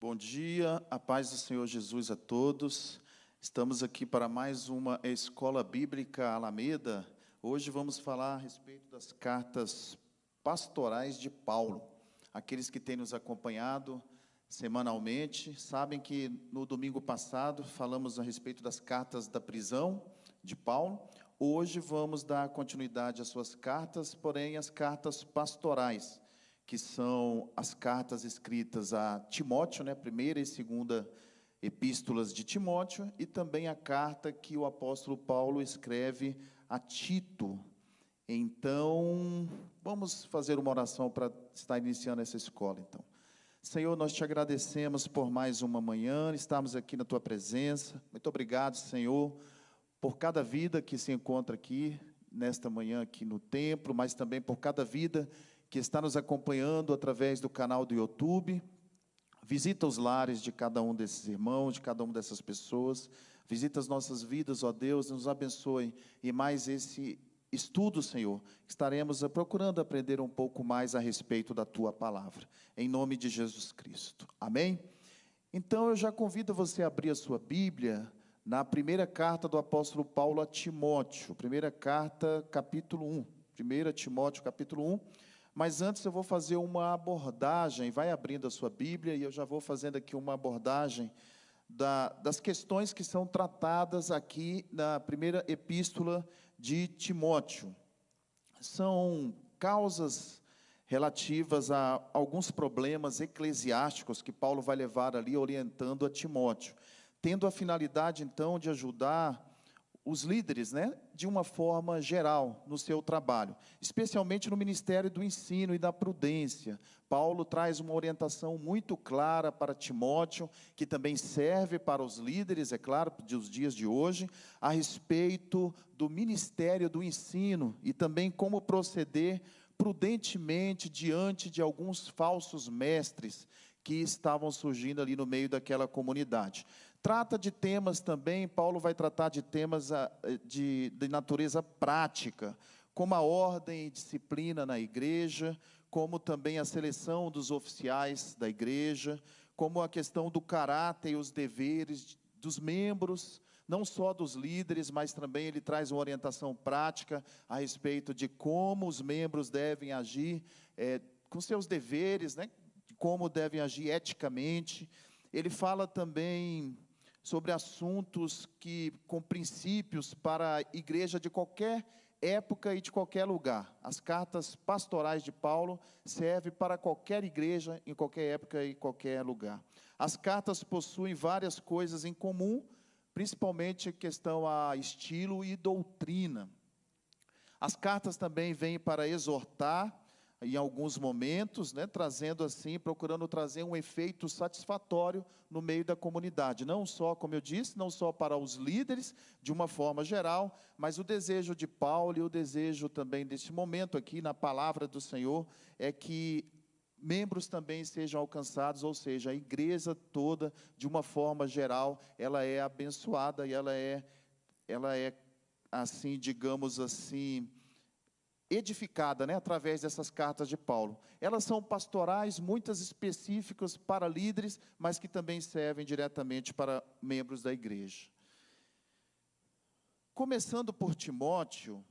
Bom dia, a paz do Senhor Jesus a todos. Estamos aqui para mais uma Escola Bíblica Alameda. Hoje vamos falar a respeito das cartas pastorais de Paulo. Aqueles que têm nos acompanhado semanalmente sabem que no domingo passado falamos a respeito das cartas da prisão de Paulo. Hoje vamos dar continuidade às suas cartas, porém as cartas pastorais, que são as cartas escritas a Timóteo, primeira e segunda epístolas de Timóteo, e também a carta que o apóstolo Paulo escreve a Tito. Então, vamos fazer uma oração para estar iniciando essa escola, então. Senhor, nós te agradecemos por mais uma manhã, estarmos aqui na tua presença. Muito obrigado, Senhor, por cada vida que se encontra aqui, nesta manhã aqui no templo, mas também por cada vida que está nos acompanhando através do canal do YouTube. Visita os lares de cada um desses irmãos, de cada uma dessas pessoas. Visita as nossas vidas, ó Deus, nos abençoe. E mais esse estudo, Senhor, estaremos procurando aprender um pouco mais a respeito da Tua Palavra. Em nome de Jesus Cristo. Amém? Então, eu já convido você a abrir a sua Bíblia na primeira carta do apóstolo Paulo a Timóteo. Primeira carta, capítulo 1. 1 Timóteo, capítulo 1. Mas antes eu vou fazer uma abordagem, vai abrindo a sua Bíblia, e eu já vou fazendo aqui uma abordagem das questões que são tratadas aqui na primeira epístola de Timóteo. São causas relativas a alguns problemas eclesiásticos que Paulo vai levar ali orientando a Timóteo, tendo a finalidade então de ajudar os líderes, de uma forma geral, no seu trabalho, especialmente no ministério do ensino e da prudência. Paulo traz uma orientação muito clara para Timóteo, que também serve para os líderes, é claro, dos dias de hoje, a respeito do ministério do ensino e também como proceder prudentemente diante de alguns falsos mestres que estavam surgindo ali no meio daquela comunidade. Trata de temas também, Paulo vai tratar de temas de natureza prática, como a ordem e disciplina na igreja, como também a seleção dos oficiais da igreja, como a questão do caráter e os deveres dos membros, não só dos líderes, mas também ele traz uma orientação prática a respeito de como os membros devem agir com seus deveres, como devem agir eticamente. Ele fala também sobre assuntos com princípios para a igreja de qualquer época e de qualquer lugar. As cartas pastorais de Paulo servem para qualquer igreja, em qualquer época e qualquer lugar. As cartas possuem várias coisas em comum, principalmente questão a estilo e doutrina. As cartas também vêm para exortar, em alguns momentos, trazendo assim, procurando trazer um efeito satisfatório no meio da comunidade, não só, como eu disse, não só para os líderes, de uma forma geral, mas o desejo de Paulo e o desejo também deste momento aqui, na palavra do Senhor, é que membros também sejam alcançados, ou seja, a igreja toda, de uma forma geral, ela é abençoada e ela é assim, digamos assim, edificada, através dessas cartas de Paulo. Elas são pastorais, muitas específicas para líderes, mas que também servem diretamente para membros da igreja. Começando por Timóteo,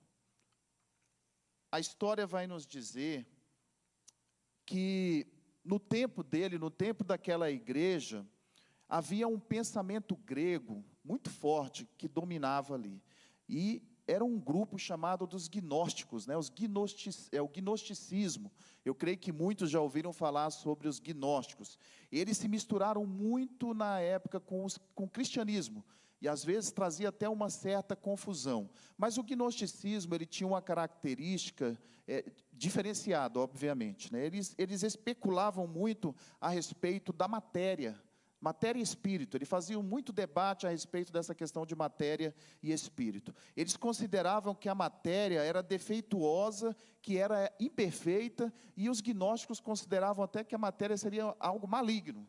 a história vai nos dizer que no tempo dele, no tempo daquela igreja, havia um pensamento grego muito forte que dominava ali. E era um grupo chamado dos gnósticos, o gnosticismo. Eu creio que muitos já ouviram falar sobre os gnósticos. Eles se misturaram muito na época com o cristianismo, e às vezes trazia até uma certa confusão. Mas o gnosticismo, ele tinha uma característica diferenciada, obviamente. Eles especulavam muito a respeito da matéria e espírito. Eles faziam muito debate a respeito dessa questão de matéria e espírito. Eles consideravam que a matéria era defeituosa, que era imperfeita, e os gnósticos consideravam até que a matéria seria algo maligno.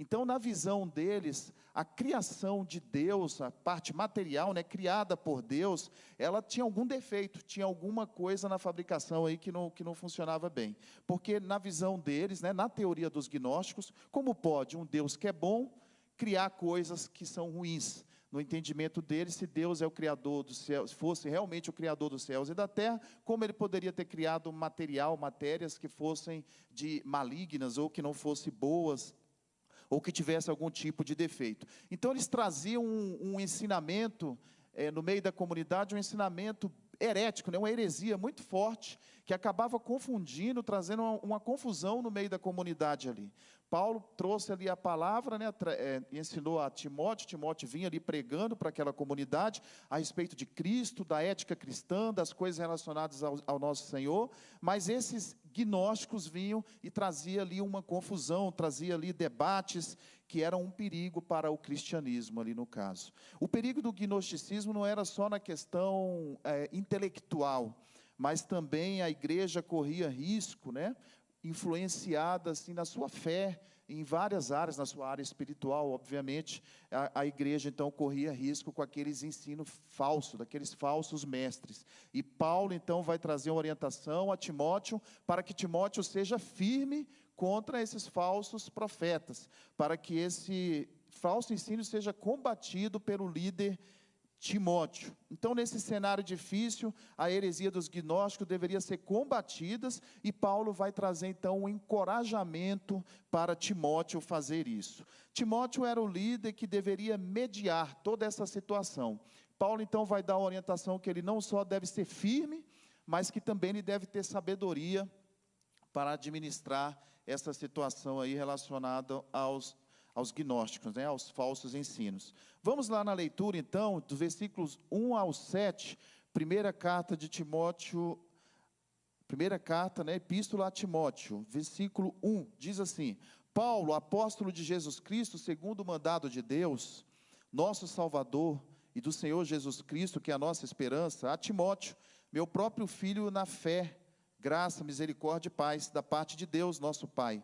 Então, na visão deles, a criação de Deus, a parte material, né, criada por Deus, ela tinha algum defeito, tinha alguma coisa na fabricação aí que não funcionava bem. Porque na visão deles, né, na teoria dos gnósticos, como pode um Deus que é bom criar coisas que são ruins? No entendimento deles, se Deus é o Criador dos céus, fosse realmente o Criador dos céus e da terra, como Ele poderia ter criado material, matérias que fossem malignas ou que não fossem boas, ou que tivesse algum tipo de defeito? Então, eles traziam um ensinamento, no meio da comunidade, um ensinamento herético, né, uma heresia muito forte, que acabava confundindo, trazendo uma confusão no meio da comunidade ali. Paulo trouxe ali a palavra, né, ensinou a Timóteo. Timóteo vinha ali pregando para aquela comunidade a respeito de Cristo, da ética cristã, das coisas relacionadas ao nosso Senhor, mas esses gnósticos vinham e trazia ali uma confusão, trazia ali debates que eram um perigo para o cristianismo ali no caso. O perigo do gnosticismo não era só na questão intelectual, mas também a igreja corria risco, né, influenciada assim na sua fé, em várias áreas, na sua área espiritual, obviamente, a igreja então corria risco com aqueles ensinos falsos, daqueles falsos mestres. E Paulo então vai trazer uma orientação a Timóteo, para que Timóteo seja firme contra esses falsos profetas, para que esse falso ensino seja combatido pelo líder Timóteo. Então, nesse cenário difícil, a heresia dos gnósticos deveria ser combatida, e Paulo vai trazer, então, um encorajamento para Timóteo fazer isso. Timóteo era o líder que deveria mediar toda essa situação. Paulo, então, vai dar uma orientação que ele não só deve ser firme, mas que também ele deve ter sabedoria para administrar essa situação aí relacionada aos gnósticos, né, aos falsos ensinos. Vamos lá na leitura, então, dos versículos 1 ao 7, primeira carta de Timóteo, primeira carta, né, epístola a Timóteo, versículo 1, diz assim: Paulo, apóstolo de Jesus Cristo, segundo o mandado de Deus, nosso Salvador, e do Senhor Jesus Cristo, que é a nossa esperança, a Timóteo, meu próprio filho na fé, graça, misericórdia e paz, da parte de Deus, nosso Pai,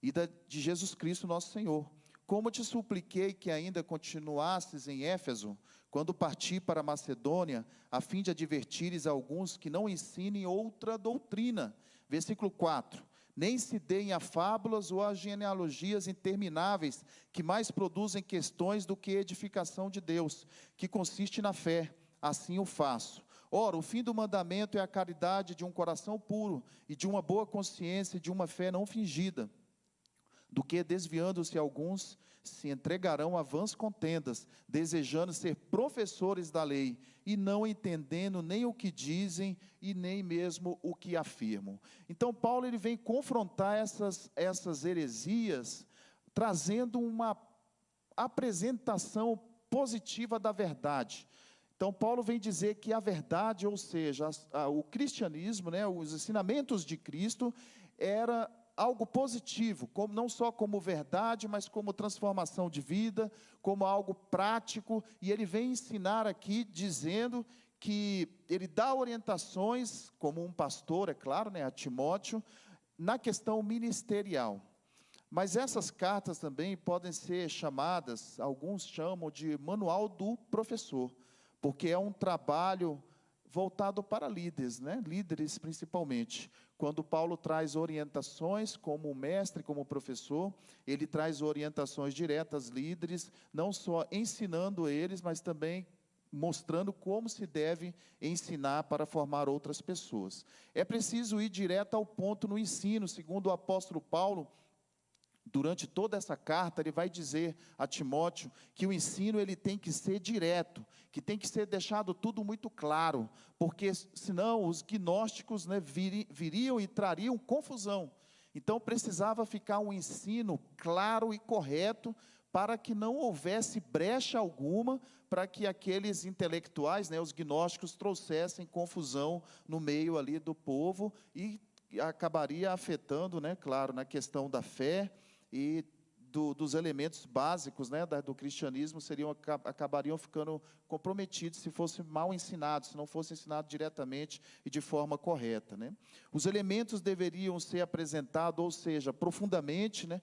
e de Jesus Cristo, nosso Senhor. Como te supliquei que ainda continuasses em Éfeso, quando parti para a Macedônia, a fim de advertires alguns que não ensinem outra doutrina. Versículo 4. Nem se deem a fábulas ou a genealogias intermináveis, que mais produzem questões do que edificação de Deus, que consiste na fé. Assim o faço. Ora, o fim do mandamento é a caridade de um coração puro, e de uma boa consciência e de uma fé não fingida, do que desviando-se alguns, se entregarão a vãs contendas, desejando ser professores da lei, e não entendendo nem o que dizem, e nem mesmo o que afirmam. Então, Paulo ele vem confrontar essas heresias, trazendo uma apresentação positiva da verdade. Então, Paulo vem dizer que a verdade, ou seja, o cristianismo, né, os ensinamentos de Cristo, era algo positivo, não só como verdade, mas como transformação de vida, como algo prático. E ele vem ensinar aqui, dizendo que ele dá orientações, como um pastor, é claro, né, a Timóteo, na questão ministerial. Mas essas cartas também podem ser chamadas, alguns chamam de manual do professor, porque é um trabalho voltado para líderes, né? Líderes principalmente. Quando Paulo traz orientações como mestre, como professor, ele traz orientações diretas, líderes, não só ensinando eles, mas também mostrando como se deve ensinar para formar outras pessoas. É preciso ir direto ao ponto no ensino, segundo o apóstolo Paulo. Durante toda essa carta, ele vai dizer a Timóteo que o ensino ele tem que ser direto, que tem que ser deixado tudo muito claro, porque senão os gnósticos, né, viriam e trariam confusão. Então precisava ficar um ensino claro e correto, para que não houvesse brecha alguma, para que aqueles intelectuais, né, os gnósticos, trouxessem confusão no meio ali do povo, e acabaria afetando, né, claro, na questão da fé, e dos elementos básicos, né, do cristianismo, acabariam ficando comprometidos se fosse mal ensinado, se não fosse ensinado diretamente e de forma correta, né? Os elementos deveriam ser apresentados, ou seja, profundamente, né,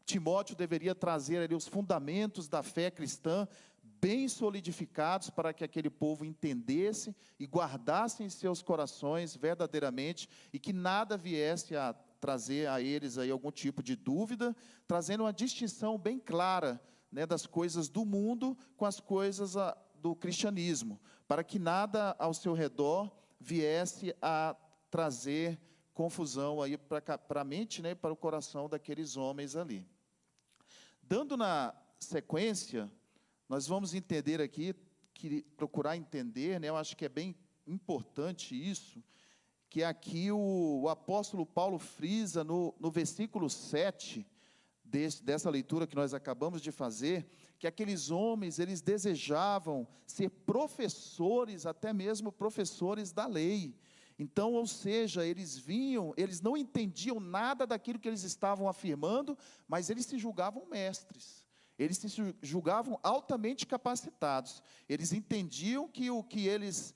Timóteo deveria trazer ali os fundamentos da fé cristã, bem solidificados, para que aquele povo entendesse e guardasse em seus corações verdadeiramente, e que nada viesse a trazer a eles aí algum tipo de dúvida, trazendo uma distinção bem clara, né, das coisas do mundo com as coisas do cristianismo, para que nada ao seu redor viesse a trazer confusão aí para a mente, né, para o coração daqueles homens ali. Dando na sequência, nós vamos entender aqui, procurar entender, né, eu acho que é bem importante isso, que aqui o apóstolo Paulo frisa no versículo 7, dessa leitura que nós acabamos de fazer, que aqueles homens, eles desejavam ser professores, até mesmo professores da lei. Então, ou seja, eles não entendiam nada daquilo que eles estavam afirmando, mas eles se julgavam mestres. Eles se julgavam altamente capacitados. Eles entendiam que o que eles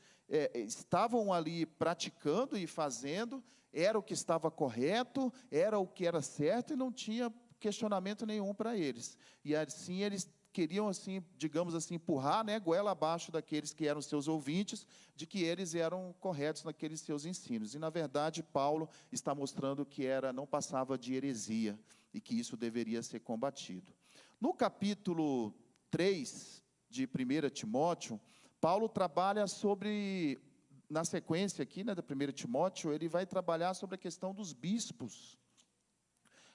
estavam ali praticando e fazendo era o que estava correto, era o que era certo, e não tinha questionamento nenhum para eles. E assim eles queriam, assim, digamos assim, empurrar, né, goela abaixo daqueles que eram seus ouvintes, de que eles eram corretos naqueles seus ensinos. E, na verdade, Paulo está mostrando que não passava de heresia, e que isso deveria ser combatido. No capítulo 3 de 1 Timóteo, Paulo trabalha na sequência aqui, né, da 1 Timóteo, ele vai trabalhar sobre a questão dos bispos.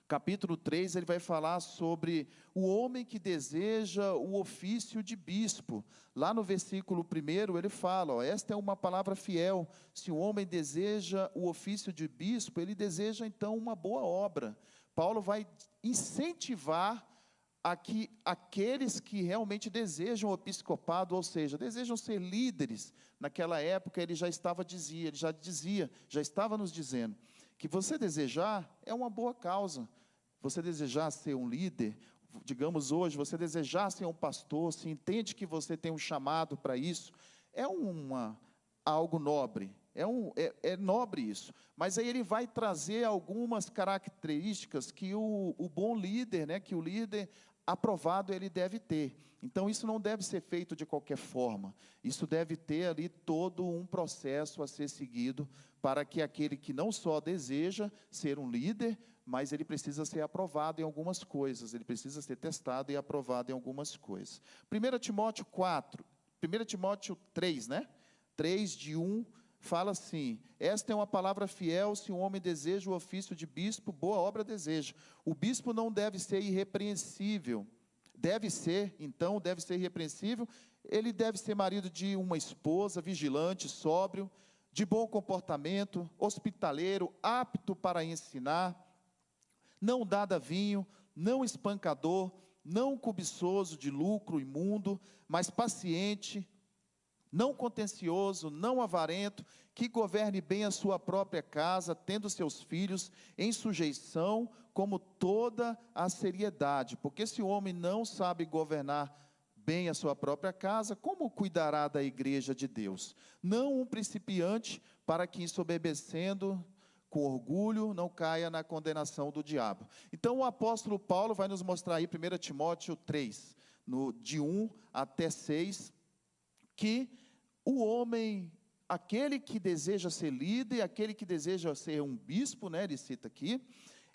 Capítulo 3, ele vai falar sobre o homem que deseja o ofício de bispo. Lá no versículo 1, ele fala, esta é uma palavra fiel, se o homem deseja o ofício de bispo, ele deseja então uma boa obra. Paulo vai incentivar aqueles que realmente desejam o episcopado, ou seja, desejam ser líderes. Naquela época ele já estava nos dizendo, que você desejar é uma boa causa. Você desejar ser um líder, digamos hoje, você desejar ser um pastor, se entende que você tem um chamado para isso, é algo nobre, é nobre isso. Mas aí ele vai trazer algumas características que o bom líder, né, que o líder aprovado ele deve ter. Então isso não deve ser feito de qualquer forma, isso deve ter ali todo um processo a ser seguido, para que aquele que não só deseja ser um líder, mas ele precisa ser aprovado em algumas coisas, ele precisa ser testado e aprovado em algumas coisas. 1 Timóteo 3, né? 3, de 1, fala assim, esta é uma palavra fiel, se um homem deseja o ofício de bispo, boa obra deseja. O bispo não deve ser irrepreensível, deve ser irrepreensível, ele deve ser marido de uma esposa, vigilante, sóbrio, de bom comportamento, hospitaleiro, apto para ensinar, não dado a vinho, não espancador, não cobiçoso de lucro imundo, mas paciente, não contencioso, não avarento, que governe bem a sua própria casa, tendo seus filhos em sujeição, como toda a seriedade. Porque se o homem não sabe governar bem a sua própria casa, como cuidará da igreja de Deus? Não um principiante, para que, ensoberbecendo com orgulho, não caia na condenação do diabo. Então, o apóstolo Paulo vai nos mostrar aí, 1 Timóteo 3, de 1 até 6, que o homem, aquele que deseja ser líder, aquele que deseja ser um bispo, né, ele cita aqui,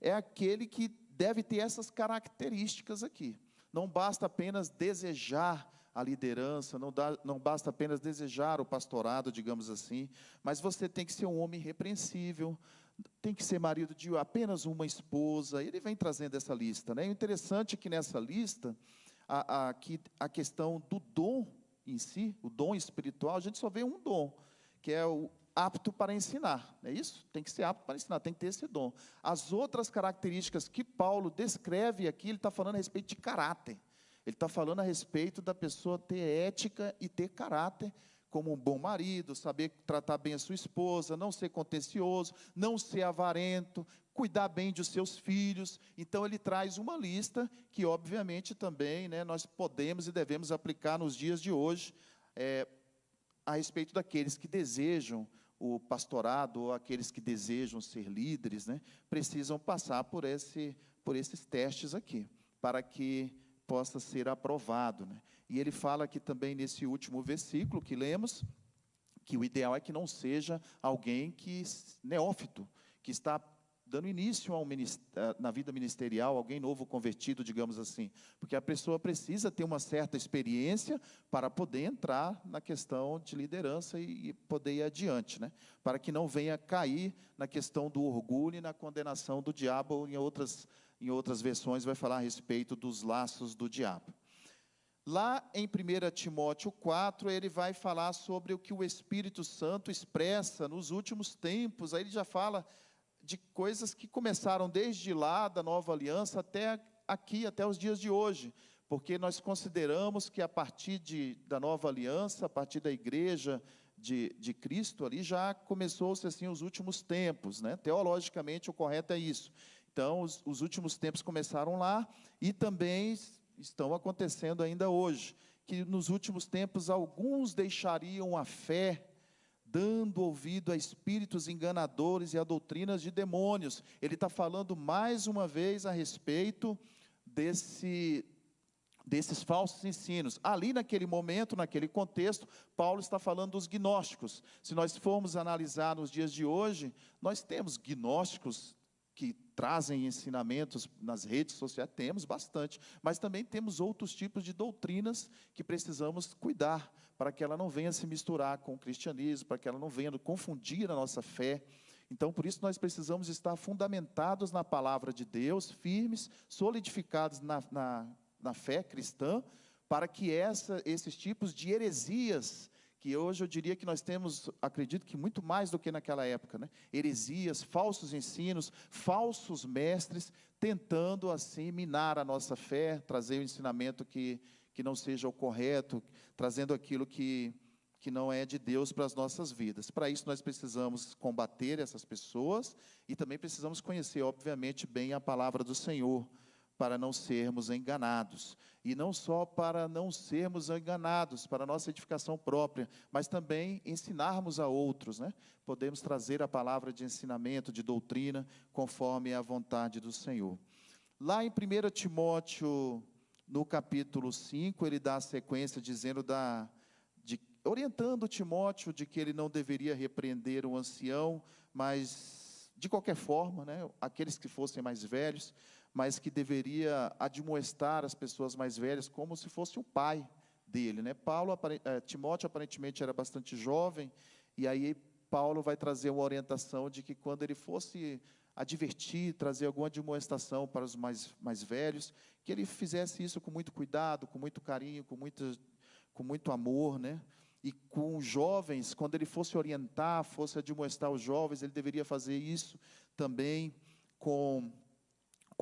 é aquele que deve ter essas características aqui. Não basta apenas desejar a liderança, não basta apenas desejar o pastorado, digamos assim, mas você tem que ser um homem irrepreensível, tem que ser marido de apenas uma esposa. Ele vem trazendo essa lista, né? O interessante é que nessa lista, a questão do dom em si, o dom espiritual, a gente só vê um dom, que é o apto para ensinar, não é isso? Tem que ser apto para ensinar, tem que ter esse dom. As outras características que Paulo descreve aqui, ele está falando a respeito de caráter. Ele está falando a respeito da pessoa ter ética e ter caráter, como um bom marido, saber tratar bem a sua esposa, não ser contencioso, não ser avarento, cuidar bem dos seus filhos. Então ele traz uma lista que obviamente também, né, nós podemos e devemos aplicar nos dias de hoje, a respeito daqueles que desejam o pastorado, ou aqueles que desejam ser líderes, né, precisam passar por por esses testes aqui, para que possa ser aprovado, né? E ele fala aqui também nesse último versículo que lemos, que o ideal é que não seja alguém neófito, que está dando início na vida ministerial, alguém novo convertido, digamos assim, porque a pessoa precisa ter uma certa experiência para poder entrar na questão de liderança e poder ir adiante, né? Para que não venha cair na questão do orgulho e na condenação do diabo. Em outras versões vai falar a respeito dos laços do diabo. Lá em 1 Timóteo 4, ele vai falar sobre o que o Espírito Santo expressa nos últimos tempos. Aí ele já fala de coisas que começaram desde lá, da nova aliança, até aqui, até os dias de hoje, porque nós consideramos que a partir da nova aliança, a partir da igreja de Cristo, ali já começou-se assim os últimos tempos, né? Teologicamente o correto é isso. Então, os últimos tempos começaram lá, e também estão acontecendo ainda hoje, que nos últimos tempos alguns deixariam a fé, dando ouvido a espíritos enganadores e a doutrinas de demônios. Ele está falando mais uma vez a respeito desses falsos ensinos. Ali naquele momento, naquele contexto, Paulo está falando dos gnósticos. Se nós formos analisar nos dias de hoje, nós temos gnósticos que trazem ensinamentos nas redes sociais, temos bastante, mas também temos outros tipos de doutrinas que precisamos cuidar, para que ela não venha se misturar com o cristianismo, para que ela não venha confundir a nossa fé. Então, por isso, nós precisamos estar fundamentados na palavra de Deus, firmes, solidificados na fé cristã, para que esses tipos de heresias, que hoje eu diria que nós temos, acredito que muito mais do que naquela época, né? Heresias, falsos ensinos, falsos mestres, tentando assim minar a nossa fé, trazer o ensinamento que não seja o correto, trazendo aquilo que não é de Deus para as nossas vidas. Para isso nós precisamos combater essas pessoas e também precisamos conhecer, obviamente, bem a palavra do Senhor, para não sermos enganados. E não só para não sermos enganados, para a nossa edificação própria, mas também ensinarmos a outros, né? Podemos trazer a palavra de ensinamento, de doutrina, conforme a vontade do Senhor. Lá em 1 Timóteo, no capítulo 5, ele dá a sequência dizendo orientando Timóteo de que ele não deveria repreender o ancião, mas de qualquer forma, né, aqueles que fossem mais velhos, mas que deveria admoestar as pessoas mais velhas como se fosse o pai dele, né? Timóteo aparentemente era bastante jovem, e aí Paulo vai trazer uma orientação de que quando ele fosse advertir, trazer alguma admoestação para os mais velhos, que ele fizesse isso com muito cuidado, com muito carinho, com muito amor, né? E com os jovens, quando ele fosse orientar, fosse admoestar os jovens, ele deveria fazer isso também com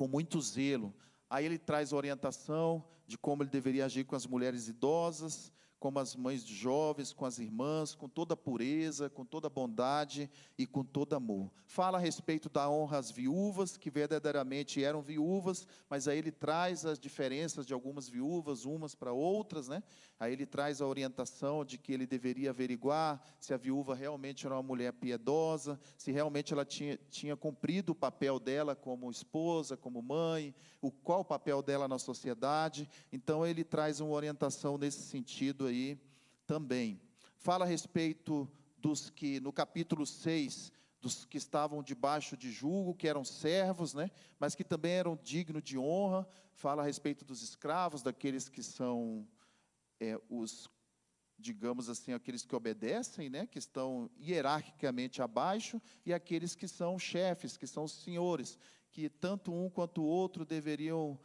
muito zelo. Aí ele traz a orientação de como ele deveria agir com as mulheres idosas, como as mães de jovens, com as irmãs, com toda pureza, com toda bondade e com todo amor. Fala a respeito da honra às viúvas, que verdadeiramente eram viúvas, mas aí ele traz as diferenças de algumas viúvas, umas para outras, né? Aí ele traz a orientação de que ele deveria averiguar se a viúva realmente era uma mulher piedosa, se realmente ela tinha cumprido o papel dela como esposa, como mãe, qual o papel dela na sociedade. Então ele traz uma orientação nesse sentido aí também. Fala a respeito dos que, no capítulo 6, dos que estavam debaixo de julgo, que eram servos, né, mas que também eram dignos de honra. Fala a respeito dos escravos, daqueles que são digamos assim, aqueles que obedecem, né, que estão hierarquicamente abaixo, e aqueles que são chefes, que são senhores, que tanto um quanto o outro deveriam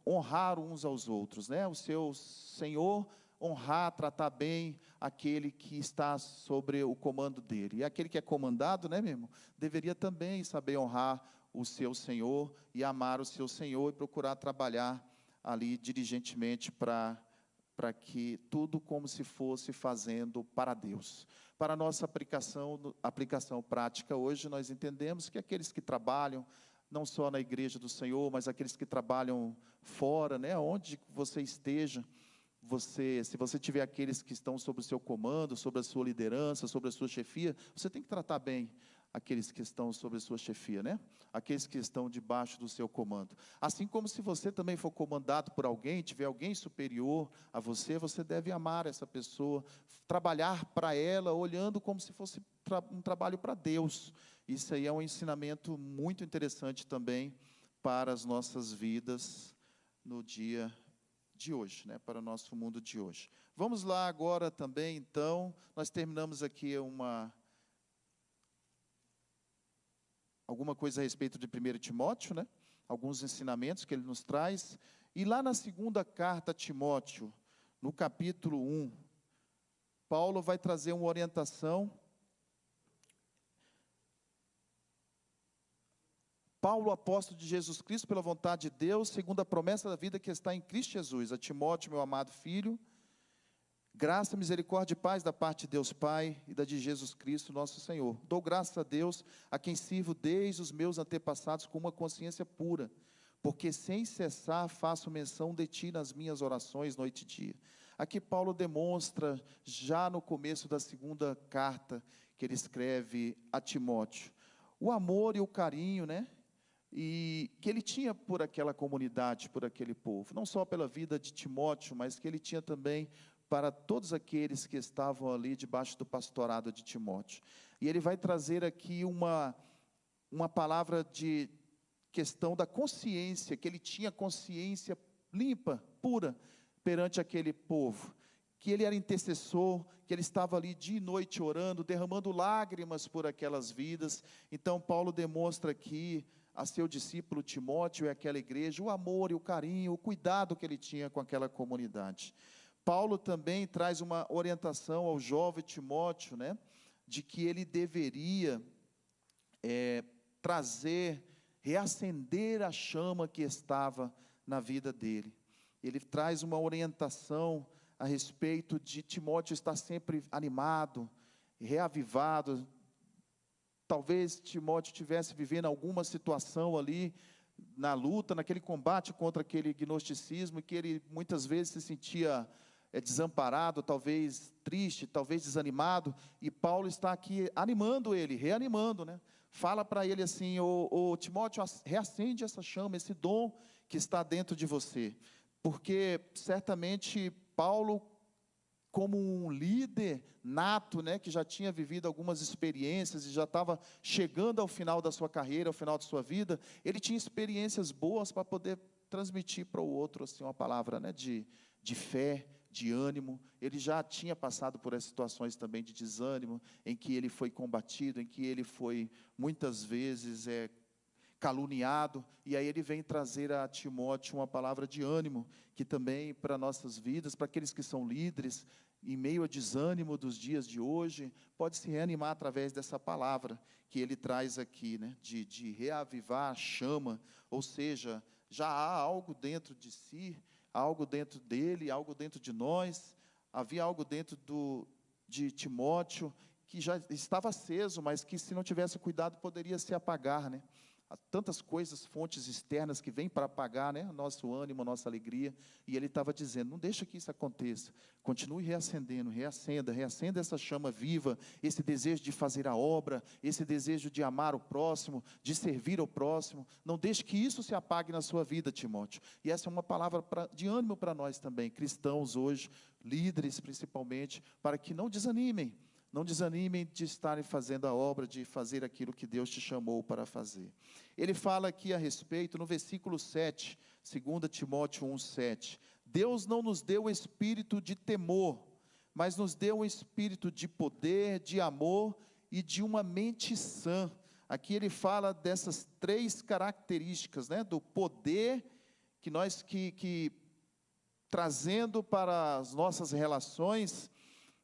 honrar uns aos outros, né? O seu senhor honrar, tratar bem aquele que está sobre o comando dele. E aquele que é comandado, né, meu irmão, deveria também saber honrar o seu senhor e amar o seu senhor e procurar trabalhar ali diligentemente para que tudo como se fosse fazendo para Deus. Para a nossa aplicação prática hoje, nós entendemos que aqueles que trabalham, não só na igreja do Senhor, mas aqueles que trabalham fora, né, onde você esteja, se você tiver aqueles que estão sob o seu comando, sobre a sua liderança, sobre a sua chefia, você tem que tratar bem aqueles que estão sob a sua chefia, né? Aqueles que estão debaixo do seu comando. Assim como se você também for comandado por alguém, tiver alguém superior a você, você deve amar essa pessoa, trabalhar para ela, olhando como se fosse um trabalho para Deus. Isso aí é um ensinamento muito interessante também para as nossas vidas no dia de hoje, né? Para o nosso mundo de hoje. Vamos lá agora também, então, nós terminamos aqui alguma coisa a respeito de 1 Timóteo, né? Alguns ensinamentos que ele nos traz. E lá na segunda carta a Timóteo, no capítulo 1, Paulo vai trazer uma orientação. Paulo, apóstolo de Jesus Cristo, pela vontade de Deus, segundo a promessa da vida que está em Cristo Jesus, a Timóteo, meu amado filho, graça, misericórdia e paz da parte de Deus Pai e da de Jesus Cristo, nosso Senhor. Dou graças a Deus, a quem sirvo desde os meus antepassados com uma consciência pura, porque sem cessar faço menção de Ti nas minhas orações, noite e dia. Aqui Paulo demonstra, já no começo da segunda carta que ele escreve a Timóteo, o amor e o carinho, né? E que ele tinha por aquela comunidade, por aquele povo, não só pela vida de Timóteo, mas que ele tinha também para todos aqueles que estavam ali debaixo do pastorado de Timóteo. E ele vai trazer aqui uma palavra de questão da consciência, que ele tinha consciência limpa, pura, perante aquele povo, que ele era intercessor, que ele estava ali dia e noite orando, derramando lágrimas por aquelas vidas. Então Paulo demonstra aqui a seu discípulo Timóteo e aquela igreja, o amor e o carinho, o cuidado que ele tinha com aquela comunidade. Paulo também traz uma orientação ao jovem Timóteo, né, de que ele deveria reacender a chama que estava na vida dele. Ele traz uma orientação a respeito de Timóteo estar sempre animado, reavivado. Talvez Timóteo estivesse vivendo alguma situação ali, na luta, naquele combate contra aquele gnosticismo, que ele muitas vezes se sentia desamparado, talvez triste, talvez desanimado, e Paulo está aqui animando ele, reanimando, né? Fala para ele assim, ô Timóteo, reacende essa chama, esse dom que está dentro de você, porque certamente Paulo, como um líder nato, né, que já tinha vivido algumas experiências e já estava chegando ao final da sua carreira, ao final da sua vida, ele tinha experiências boas para poder transmitir para o outro assim, uma palavra, né, de fé, de ânimo. Ele já tinha passado por essas situações também de desânimo, em que ele foi combatido, em que ele foi muitas vezes caluniado, e aí ele vem trazer a Timóteo uma palavra de ânimo, que também para nossas vidas, para aqueles que são líderes, em meio ao desânimo dos dias de hoje, pode se reanimar através dessa palavra que ele traz aqui, né, de reavivar a chama, ou seja, já há algo dentro de si, algo dentro dele, algo dentro de nós, havia algo dentro de Timóteo, que já estava aceso, mas que se não tivesse cuidado poderia se apagar, né? Há tantas coisas, fontes externas que vêm para apagar, né, nosso ânimo, nossa alegria, e ele estava dizendo, não deixa que isso aconteça, continue reacendendo, reacenda essa chama viva, esse desejo de fazer a obra, esse desejo de amar o próximo, de servir ao próximo, não deixe que isso se apague na sua vida, Timóteo. E essa é uma palavra de ânimo para nós também, cristãos hoje, líderes principalmente, para que não desanimem de estarem fazendo a obra, de fazer aquilo que Deus te chamou para fazer. Ele fala aqui a respeito, no versículo 7, 2 Timóteo 1,7, Deus não nos deu o espírito de temor, mas nos deu um espírito de poder, de amor e de uma mente sã. Aqui ele fala dessas três características, né, do poder que nós, trazendo para as nossas relações.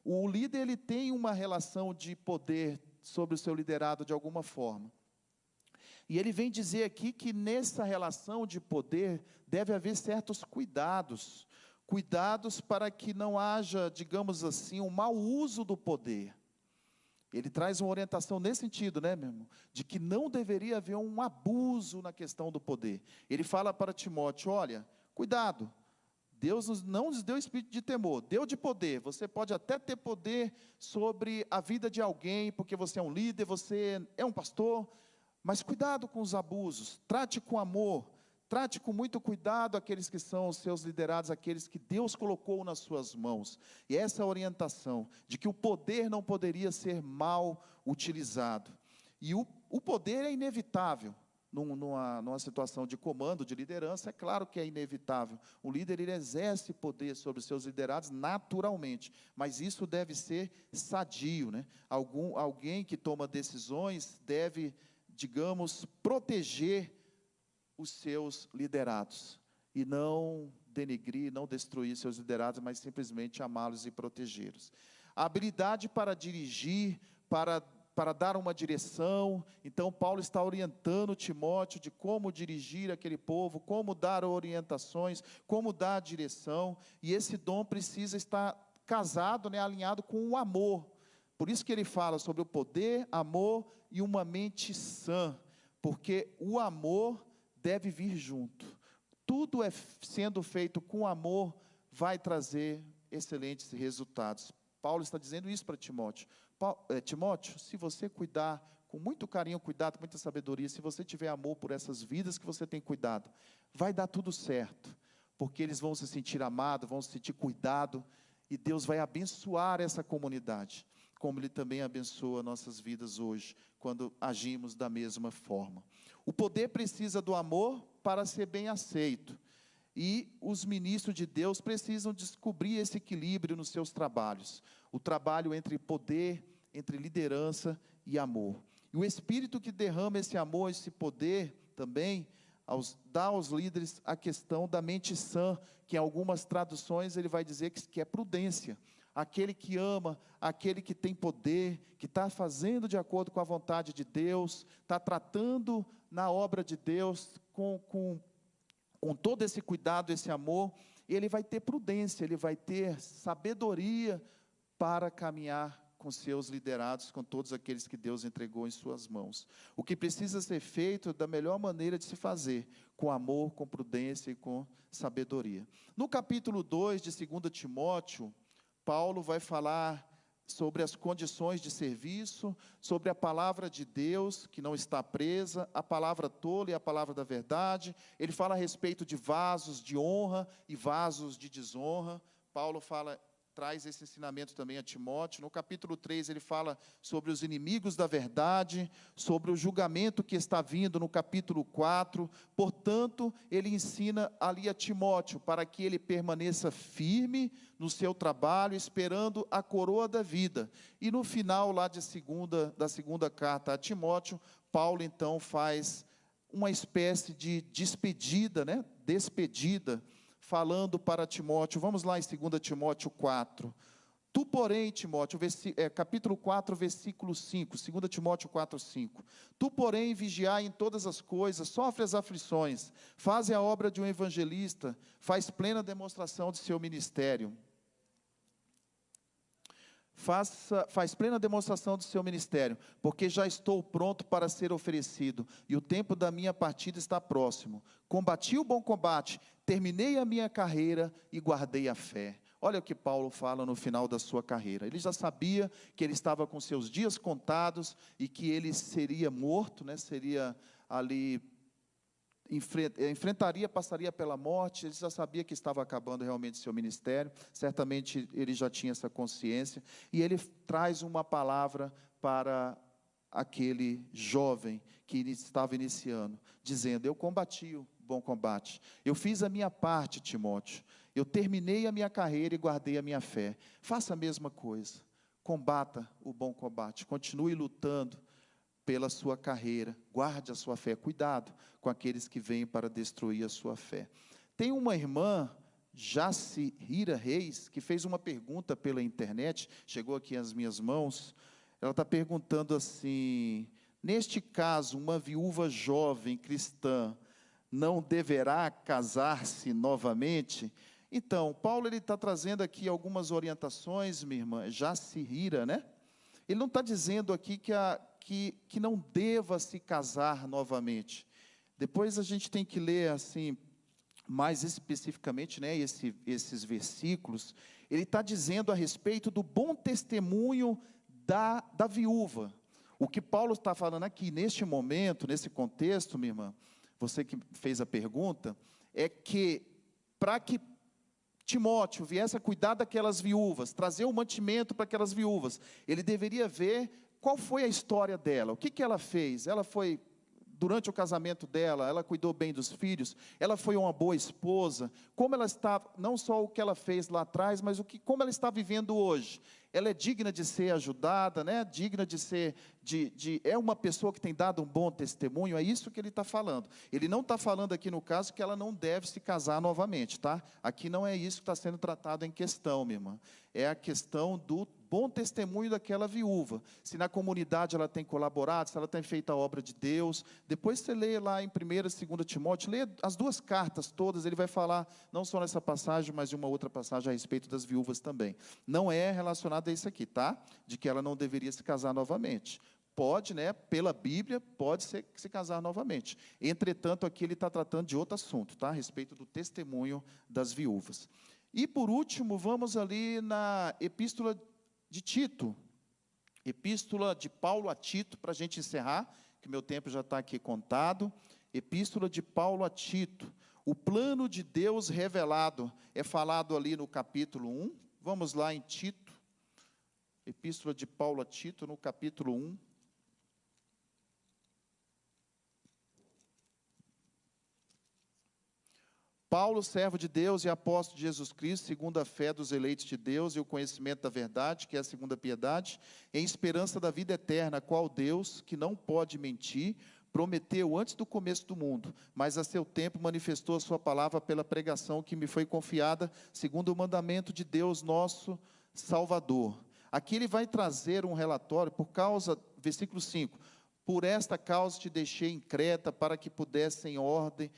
O líder, ele tem uma relação de poder sobre o seu liderado de alguma forma. E ele vem dizer aqui que nessa relação de poder deve haver certos cuidados para que não haja, digamos assim, um mau uso do poder. Ele traz uma orientação nesse sentido, né, meu irmão? De que não deveria haver um abuso na questão do poder. Ele fala para Timóteo, olha, cuidado, Deus não nos deu espírito de temor, deu de poder. Você pode até ter poder sobre a vida de alguém, porque você é um líder, você é um pastor, mas cuidado com os abusos, trate com amor, trate com muito cuidado aqueles que são os seus liderados, aqueles que Deus colocou nas suas mãos. E essa orientação de que o poder não poderia ser mal utilizado. E o poder é inevitável. Numa situação de comando, de liderança, é claro que é inevitável. O líder, ele exerce poder sobre os seus liderados naturalmente, mas isso deve ser sadio, né? Alguém que toma decisões deve, digamos, proteger os seus liderados, e não denegrir, não destruir seus liderados, mas simplesmente amá-los e protegê-los. A habilidade para dirigir, para dar uma direção. Então Paulo está orientando Timóteo de como dirigir aquele povo, como dar orientações, como dar direção, e esse dom precisa estar casado, né, alinhado com o amor. Por isso que ele fala sobre o poder, amor e uma mente sã, porque o amor deve vir junto. Tudo sendo feito com amor vai trazer excelentes resultados. Paulo está dizendo isso para Timóteo. Timóteo, se você cuidar com muito carinho, cuidado, com muita sabedoria, se você tiver amor por essas vidas que você tem cuidado, vai dar tudo certo, porque eles vão se sentir amados, vão se sentir cuidado, e Deus vai abençoar essa comunidade, como Ele também abençoa nossas vidas hoje, quando agimos da mesma forma. O poder precisa do amor para ser bem aceito, e os ministros de Deus precisam descobrir esse equilíbrio nos seus trabalhos. O trabalho entre poder, entre liderança e amor. E o Espírito que derrama esse amor, esse poder também, dá aos líderes a questão da mente sã, que em algumas traduções ele vai dizer que é prudência. Aquele que ama, aquele que tem poder, que está fazendo de acordo com a vontade de Deus, está tratando na obra de Deus com todo esse cuidado, esse amor, ele vai ter prudência, ele vai ter sabedoria para caminhar com seus liderados, com todos aqueles que Deus entregou em suas mãos. O que precisa ser feito da melhor maneira de se fazer, com amor, com prudência e com sabedoria. No capítulo 2 de 2 Timóteo, Paulo vai falar sobre as condições de serviço, sobre a palavra de Deus, que não está presa, a palavra tola e a palavra da verdade. Ele fala a respeito de vasos de honra e vasos de desonra. Paulo traz esse ensinamento também a Timóteo. No capítulo 3, ele fala sobre os inimigos da verdade, sobre o julgamento que está vindo no capítulo 4. Portanto, ele ensina ali a Timóteo, para que ele permaneça firme no seu trabalho, esperando a coroa da vida. E no final, lá da segunda carta a Timóteo, Paulo então faz uma espécie de despedida, falando para Timóteo. Vamos lá em 2 Timóteo 4. Tu, porém, Timóteo, capítulo 4, versículo 5, 2 Timóteo 4, 5. Tu, porém, vigiai em todas as coisas, sofre as aflições, faze a obra de um evangelista, faz plena demonstração de seu ministério. Faz plena demonstração do seu ministério, porque já estou pronto para ser oferecido, e o tempo da minha partida está próximo. Combati o bom combate, terminei a minha carreira e guardei a fé. Olha o que Paulo fala no final da sua carreira. Ele já sabia que ele estava com seus dias contados, e que ele seria morto, seria ali, passaria pela morte. Ele já sabia que estava acabando realmente seu ministério, certamente ele já tinha essa consciência, e ele traz uma palavra para aquele jovem que estava iniciando, dizendo: eu combati o bom combate, eu fiz a minha parte, Timóteo, eu terminei a minha carreira e guardei a minha fé. Faça a mesma coisa, combata o bom combate, continue lutando pela sua carreira, guarde a sua fé, cuidado com aqueles que vêm para destruir a sua fé. Tem uma irmã, Jacira Reis, que fez uma pergunta pela internet, chegou aqui às minhas mãos. Ela está perguntando assim: neste caso, uma viúva jovem cristã não deverá casar-se novamente? Então, Paulo está trazendo aqui algumas orientações, minha irmã, Jacira, Ele não está dizendo aqui que não deva se casar novamente. Depois a gente tem que ler assim, mais especificamente, né, esses versículos, ele está dizendo a respeito do bom testemunho da viúva. O que Paulo está falando aqui, neste momento, nesse contexto, minha irmã, você que fez a pergunta, é que, para que Timóteo viesse a cuidar daquelas viúvas, trazer o mantimento para aquelas viúvas, ele deveria ver qual foi a história dela, o que ela fez. Ela foi, durante o casamento dela, ela cuidou bem dos filhos, ela foi uma boa esposa, como ela está, não só o que ela fez lá atrás, mas como ela está vivendo hoje. Ela é digna de ser ajudada, né? Digna de ser, é uma pessoa que tem dado um bom testemunho, é isso que ele está falando. Ele não está falando aqui no caso que ela não deve se casar novamente, tá? Aqui não é isso que está sendo tratado em questão, minha irmã. É a questão do bom testemunho daquela viúva, se na comunidade ela tem colaborado, se ela tem feito a obra de Deus. Depois você lê lá em 1ª e 2ª Timóteo, lê as duas cartas todas, ele vai falar, não só nessa passagem, mas de uma outra passagem a respeito das viúvas também. Não é relacionado a isso aqui, tá? De que ela não deveria se casar novamente. Pode, né, pela Bíblia, pode se casar novamente. Entretanto, aqui ele está tratando de outro assunto, tá? A respeito do testemunho das viúvas. E, por último, vamos ali na Epístola de Tito, Epístola de Paulo a Tito, para a gente encerrar, que meu tempo já está aqui contado. Epístola de Paulo a Tito, o plano de Deus revelado, é falado ali no capítulo 1, vamos lá em Tito, Epístola de Paulo a Tito, no capítulo 1. Paulo, servo de Deus e apóstolo de Jesus Cristo, segundo a fé dos eleitos de Deus e o conhecimento da verdade, que é a segunda piedade, em esperança da vida eterna, a qual Deus, que não pode mentir, prometeu antes do começo do mundo, mas a seu tempo manifestou a sua palavra pela pregação que me foi confiada, segundo o mandamento de Deus nosso Salvador. Aqui ele vai trazer um relatório, por causa, versículo 5, por esta causa te deixei em Creta, para que pudessem em ordem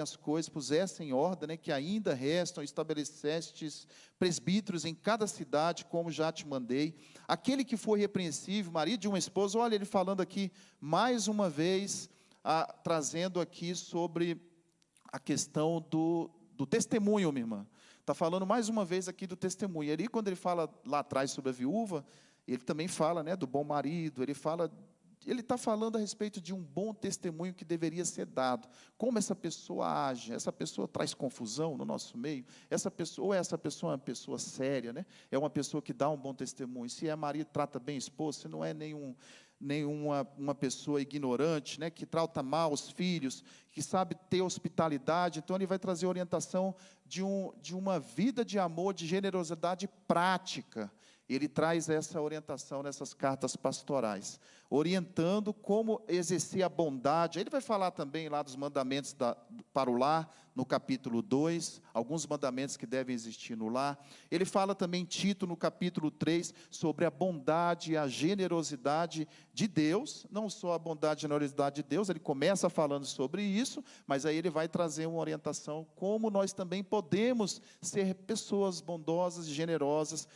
as coisas, pusessem em ordem, né, que ainda restam, estabelecestes presbíteros em cada cidade, como já te mandei. Aquele que for repreensível, marido de uma esposa, olha ele falando aqui, mais uma vez, trazendo aqui sobre a questão do testemunho, minha irmã. Está falando mais uma vez aqui do testemunho. E ali, quando ele fala lá atrás sobre a viúva, ele também fala, né, do bom marido, ele está falando a respeito de um bom testemunho que deveria ser dado. Como essa pessoa age? Essa pessoa traz confusão no nosso meio? Essa pessoa é uma pessoa séria, né? É uma pessoa que dá um bom testemunho. Se é marido, trata bem a esposa, se não é nenhuma pessoa ignorante, né, que trata mal os filhos, que sabe ter hospitalidade. Então, ele vai trazer orientação de uma vida de amor, de generosidade prática. Ele traz essa orientação nessas cartas pastorais, orientando como exercer a bondade. Ele vai falar também lá dos mandamentos para o lar, no capítulo 2, alguns mandamentos que devem existir no lar. Ele fala também, Tito, no capítulo 3, sobre a bondade e a generosidade de Deus, não só a bondade e a generosidade de Deus, ele começa falando sobre isso, mas aí ele vai trazer uma orientação, como nós também podemos ser pessoas bondosas e generosas,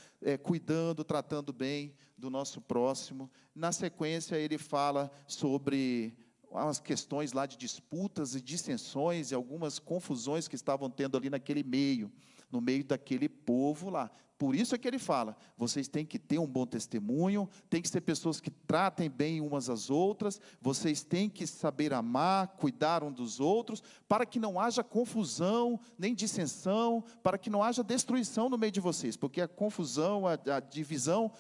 cuidando, tratando bem do nosso próximo. Na sequência, ele fala sobre as questões lá de disputas e dissensões e algumas confusões que estavam tendo ali naquele meio, no meio daquele povo lá. Por isso é que ele fala, vocês têm que ter um bom testemunho, tem que ser pessoas que tratem bem umas às outras, vocês têm que saber amar, cuidar um dos outros, para que não haja confusão, nem dissensão, para que não haja destruição no meio de vocês, porque a confusão, a divisão,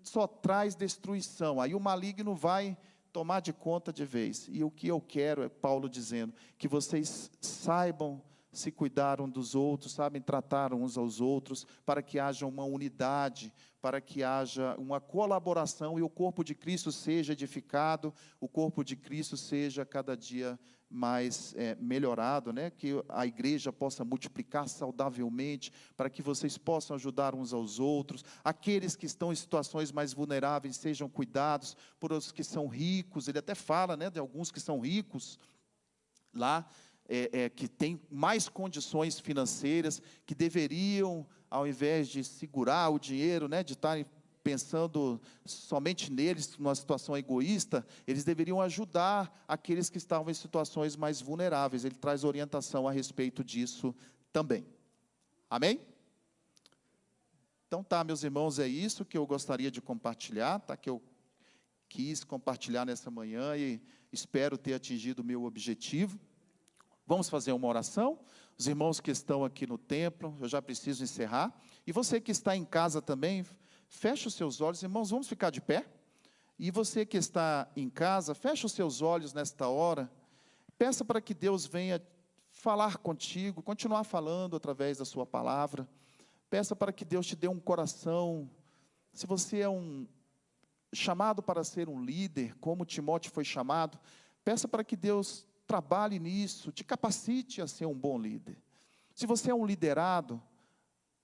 só traz destruição. Aí o maligno vai tomar de conta de vez. E o que eu quero, é Paulo dizendo, que vocês saibam se cuidar um dos outros, sabem tratar uns aos outros, para que haja uma unidade, para que haja uma colaboração e o corpo de Cristo seja edificado, o corpo de Cristo seja cada dia mais melhorado, né? Que a igreja possa multiplicar saudavelmente, para que vocês possam ajudar uns aos outros, aqueles que estão em situações mais vulneráveis sejam cuidados, por os que são ricos. Ele até fala, né, de alguns que são ricos lá, que têm mais condições financeiras, que deveriam, ao invés de segurar o dinheiro, né, de estarem pensando somente neles, numa situação egoísta, eles deveriam ajudar aqueles que estavam em situações mais vulneráveis. Ele traz orientação a respeito disso também. Amém? Então tá, meus irmãos, é isso que eu gostaria de compartilhar, tá? Que eu quis compartilhar nessa manhã e espero ter atingido o meu objetivo. Vamos fazer uma oração? Os irmãos que estão aqui no templo, eu já preciso encerrar. E você que está em casa também, feche os seus olhos. Irmãos, vamos ficar de pé? E você que está em casa, feche os seus olhos nesta hora. Peça para que Deus venha falar contigo, continuar falando através da sua palavra. Peça para que Deus te dê um coração. Se você é chamado para ser um líder, como Timóteo foi chamado, peça para que Deus trabalhe nisso, te capacite a ser um bom líder. Se você é um liderado,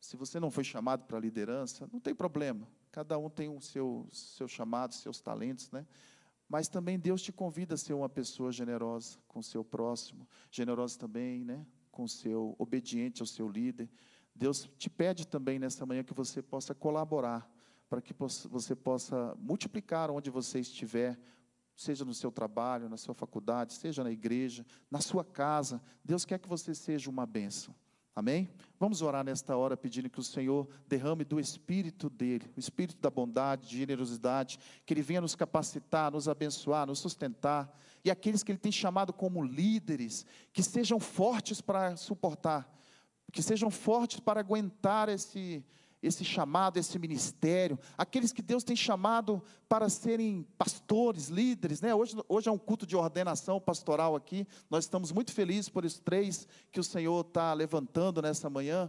se você não foi chamado para a liderança, não tem problema. Cada um tem o seu chamado, seus talentos, né? Mas também Deus te convida a ser uma pessoa generosa com o seu próximo, generosa também, né? Obediente ao seu líder. Deus te pede também nessa manhã que você possa colaborar, para que você possa multiplicar onde você estiver, seja no seu trabalho, na sua faculdade, seja na igreja, na sua casa. Deus quer que você seja uma bênção. Amém? Vamos orar nesta hora pedindo que o Senhor derrame do Espírito dEle, o Espírito da bondade, de generosidade, que Ele venha nos capacitar, nos abençoar, nos sustentar, e aqueles que Ele tem chamado como líderes, que sejam fortes para suportar, que sejam fortes para aguentar esse chamado, esse ministério, aqueles que Deus tem chamado para serem pastores, líderes, né? Hoje é um culto de ordenação pastoral aqui, nós estamos muito felizes por esses 3 que o Senhor está levantando nessa manhã,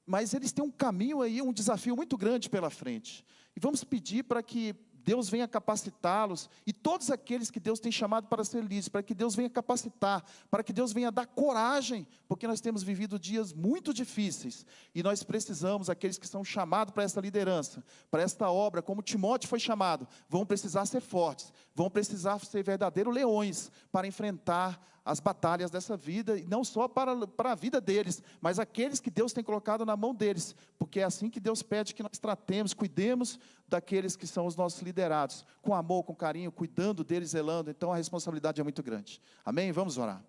mas eles têm um caminho aí, um desafio muito grande pela frente, e vamos pedir para que Deus venha capacitá-los, e todos aqueles que Deus tem chamado para ser líderes, para que Deus venha capacitar, para que Deus venha dar coragem, porque nós temos vivido dias muito difíceis, e nós precisamos, aqueles que são chamados para essa liderança, para esta obra, como Timóteo foi chamado, vão precisar ser fortes, vão precisar ser verdadeiros leões, para enfrentar as batalhas dessa vida, e não só para a vida deles, mas aqueles que Deus tem colocado na mão deles, porque é assim que Deus pede que nós tratemos, cuidemos daqueles que são os nossos liderados, com amor, com carinho, cuidando deles, zelando. Então a responsabilidade é muito grande. Amém? Vamos orar.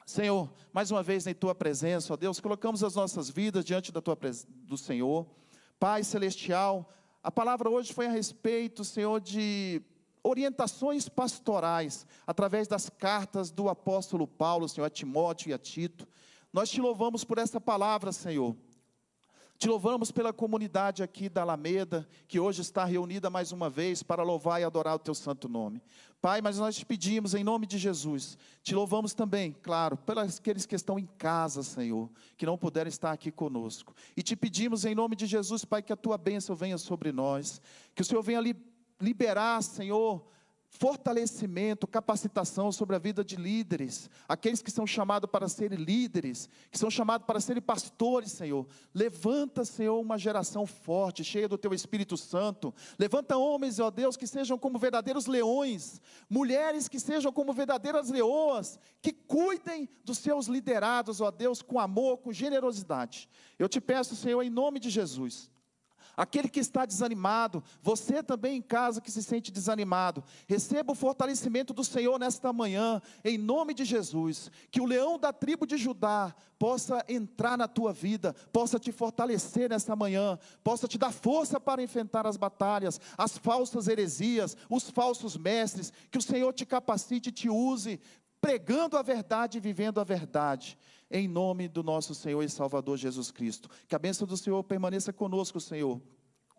Senhor, mais uma vez em Tua presença, ó Deus, colocamos as nossas vidas diante do Senhor. Pai celestial, a palavra hoje foi a respeito, Senhor, de orientações pastorais, através das cartas do apóstolo Paulo, Senhor, a Timóteo e a Tito. Nós te louvamos por essa palavra, Senhor. Te louvamos pela comunidade aqui da Alameda, que hoje está reunida mais uma vez para louvar e adorar o Teu santo nome. Pai, mas nós te pedimos em nome de Jesus, te louvamos também, claro, pelos aqueles que estão em casa, Senhor, que não puderam estar aqui conosco. E te pedimos em nome de Jesus, Pai, que a Tua bênção venha sobre nós, que o Senhor venha liberar, Senhor, fortalecimento, capacitação sobre a vida de líderes, aqueles que são chamados para serem líderes, que são chamados para serem pastores, Senhor. Levanta, Senhor, uma geração forte, cheia do Teu Espírito Santo. Levanta homens, ó Deus, que sejam como verdadeiros leões, mulheres que sejam como verdadeiras leoas, que cuidem dos seus liderados, ó Deus, com amor, com generosidade. Eu te peço, Senhor, em nome de Jesus, aquele que está desanimado, você também em casa que se sente desanimado, receba o fortalecimento do Senhor nesta manhã, em nome de Jesus, que o leão da tribo de Judá possa entrar na tua vida, possa te fortalecer nesta manhã, possa te dar força para enfrentar as batalhas, as falsas heresias, os falsos mestres, que o Senhor te capacite e te use, pregando a verdade e vivendo a verdade, em nome do nosso Senhor e Salvador Jesus Cristo. Que a bênção do Senhor permaneça conosco, Senhor,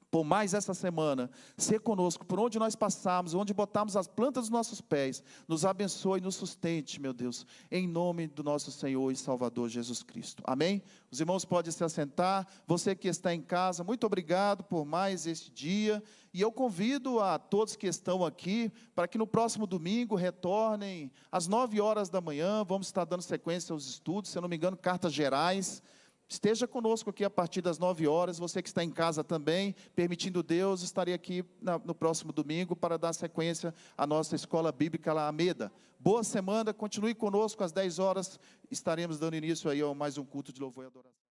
por mais essa semana, ser conosco, por onde nós passarmos, onde botarmos as plantas dos nossos pés, nos abençoe e nos sustente, meu Deus, em nome do nosso Senhor e Salvador Jesus Cristo. Amém? Os irmãos podem se assentar, você que está em casa, muito obrigado por mais este dia, e eu convido a todos que estão aqui, para que no próximo domingo retornem às 9 horas da manhã, vamos estar dando sequência aos estudos, se eu não me engano, cartas gerais. Esteja conosco aqui a partir das 9 horas, você que está em casa também, permitindo Deus, estarei aqui no próximo domingo para dar sequência à nossa Escola Bíblica Alameda. Boa semana, continue conosco às 10 horas, estaremos dando início aí a mais um culto de louvor e adoração.